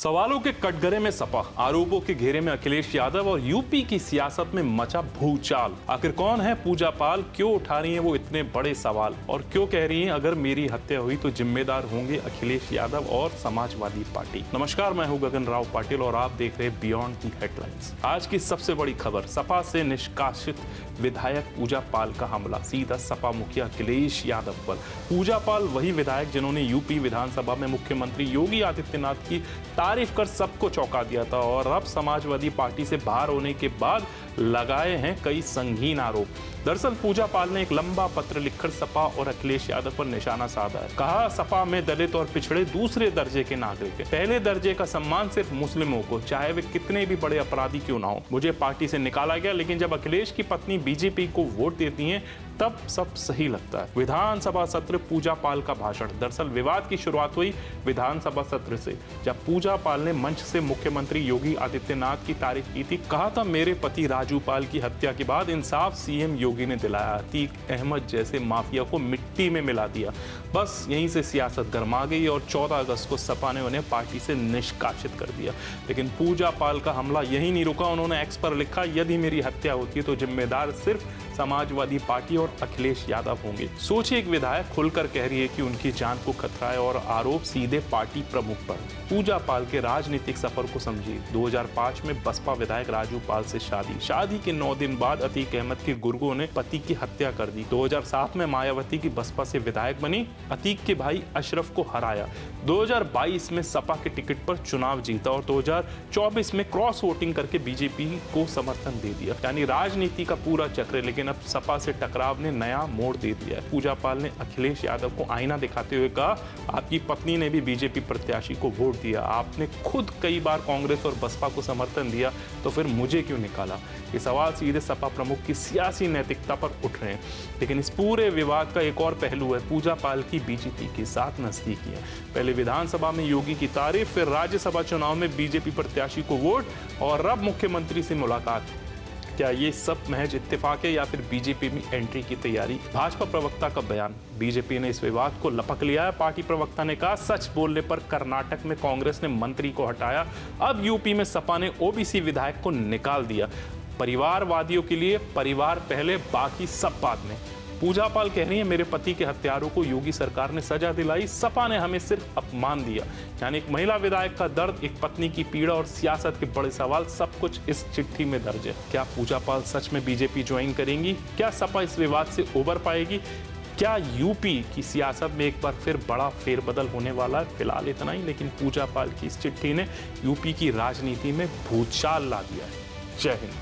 सवालों के कटघरे में सपा, आरोपों के घेरे में अखिलेश यादव और यूपी की सियासत में मचा भूचाल। आखिर कौन है पूजा पाल, क्यों उठा रही हैं वो इतने बड़े सवाल और क्यों कह रही हैं अगर मेरी हत्या हुई तो जिम्मेदार होंगे अखिलेश यादव और समाजवादी पार्टी। नमस्कार, मैं हूं गगन राव पाटिल और आप देख रहे हैं बियॉन्ड दी हेडलाइंस। आज की सबसे बड़ी खबर, सपा से निष्कासित विधायक पूजा पाल का हमला सीधा सपा मुखिया अखिलेश यादव पर। पूजा पाल वही विधायक जिन्होंने यूपी विधानसभा में मुख्यमंत्री योगी आदित्यनाथ की तारीफ कर सबको चौंका दिया था और अब समाजवादी पार्टी से बाहर होने के बाद लगाए हैं कई संगीन आरोप। दरअसल पूजा पाल ने एक लंबा पत्र लिखकर सपा और अखिलेश यादव पर निशाना साधा है। कहा, सपा में दलित और पिछड़े दूसरे दर्जे के नागरिक हैं। पहले दर्जे का सम्मान सिर्फ मुस्लिमों को, चाहे वे कितने भी बड़े अपराधी क्यों ना हो। मुझे पार्टी से निकाला गया, लेकिन जब अखिलेश की पत्नी बीजेपी को वोट देती हैं तब सब सही लगता है। विधानसभा सत्र, पूजा पाल का भाषण। दरअसल विवाद की शुरुआत हुई विधानसभा सत्र से, जब पूजा पाल ने मंच से मुख्यमंत्री योगी आदित्यनाथ की तारीफ की थी। कहा था, मेरे पति राजू पाल की हत्या के बाद इंसाफ सीएम योगी ने दिलाया, अतीक अहमद जैसे माफिया को मिट्टी में मिला दिया। बस यहीं से सियासत गर्मा गई और 14 अगस्त को सपा ने उन्हें पार्टी से निष्कासित कर दिया। लेकिन पूजा पाल का हमला यहीं नहीं रुका। उन्होंने एक्स पर लिखा, यदि मेरी हत्या होती है तो जिम्मेदार सिर्फ समाजवादी पार्टी और अखिलेश यादव होंगे। सोचिए, एक विधायक खुलकर कह रही है कि उनकी जान को खतरा है और आरोप सीधे पार्टी प्रमुख पर। पूजा पाल के राजनीतिक सफर को समझिए। 2005 में बसपा विधायक राजू पाल से शादी के 9 दिन बाद अतीक अहमद के गुर्गों ने पति की हत्या कर दी। 2007 में मायावती की बसपा से विधायक बनी, अतीक के भाई अशरफ को हराया। 2022 में सपा के टिकट पर चुनाव जीता और 2024 में क्रॉस वोटिंग करके बीजेपी को समर्थन दे दिया। यानी राजनीति का पूरा चक्र। लेकिन अब सपा से टकराव ने नया मोड़ दे दिया है। पूजा पाल ने अखिलेश यादव को आईना दिखाते हुए कहा, आपकी पत्नी ने भी बीजेपी प्रत्याशी को वोट दिया, आपने खुद कई बार कांग्रेस और बसपा को समर्थन दिया, तो फिर मुझे क्यों निकाला। ये सवाल सीधे सपा प्रमुख की सियासी नैतिकता पर उठ रहे हैं। लेकिन इस पूरे विवाद का एक और पहलू है, पूजा पाल की बीजेपी के साथ नजदीकी है। पहले विधानसभा में योगी की तारीफ, फिर राज्यसभा चुनाव में बीजेपी प्रत्याशी को वोट और अब मुख्यमंत्री से मुलाकात। क्या ये सब महज इत्तेफाक है या फिर बीजेपी में एंट्री की तैयारी। भाजपा प्रवक्ता का बयान, बीजेपी ने इस विवाद को लपक लिया है। पार्टी प्रवक्ता ने कहा, सच बोलने पर कर्नाटक में कांग्रेस ने मंत्री को हटाया, अब यूपी में सपा ने ओबीसी विधायक को निकाल दिया। परिवारवादियों के लिए परिवार पहले, बाकी सब बाद में। पूजा पाल कह रही है, मेरे पति के हत्यारों को योगी सरकार ने सजा दिलाई, सपा ने हमें सिर्फ अपमान दिया। यानी एक महिला विधायक का दर्द, एक पत्नी की पीड़ा और सियासत के बड़े सवाल, सब कुछ इस चिट्ठी में दर्ज है। क्या पूजा पाल सच में बीजेपी ज्वाइन करेंगी? क्या सपा इस विवाद से उबर पाएगी? क्या यूपी की सियासत में एक बार फिर बड़ा फेरबदल होने वाला है? फिलहाल इतना ही, लेकिन पूजा पाल की इस चिट्ठी ने यूपी की राजनीति में भूचाल ला दिया है। जय हिंद।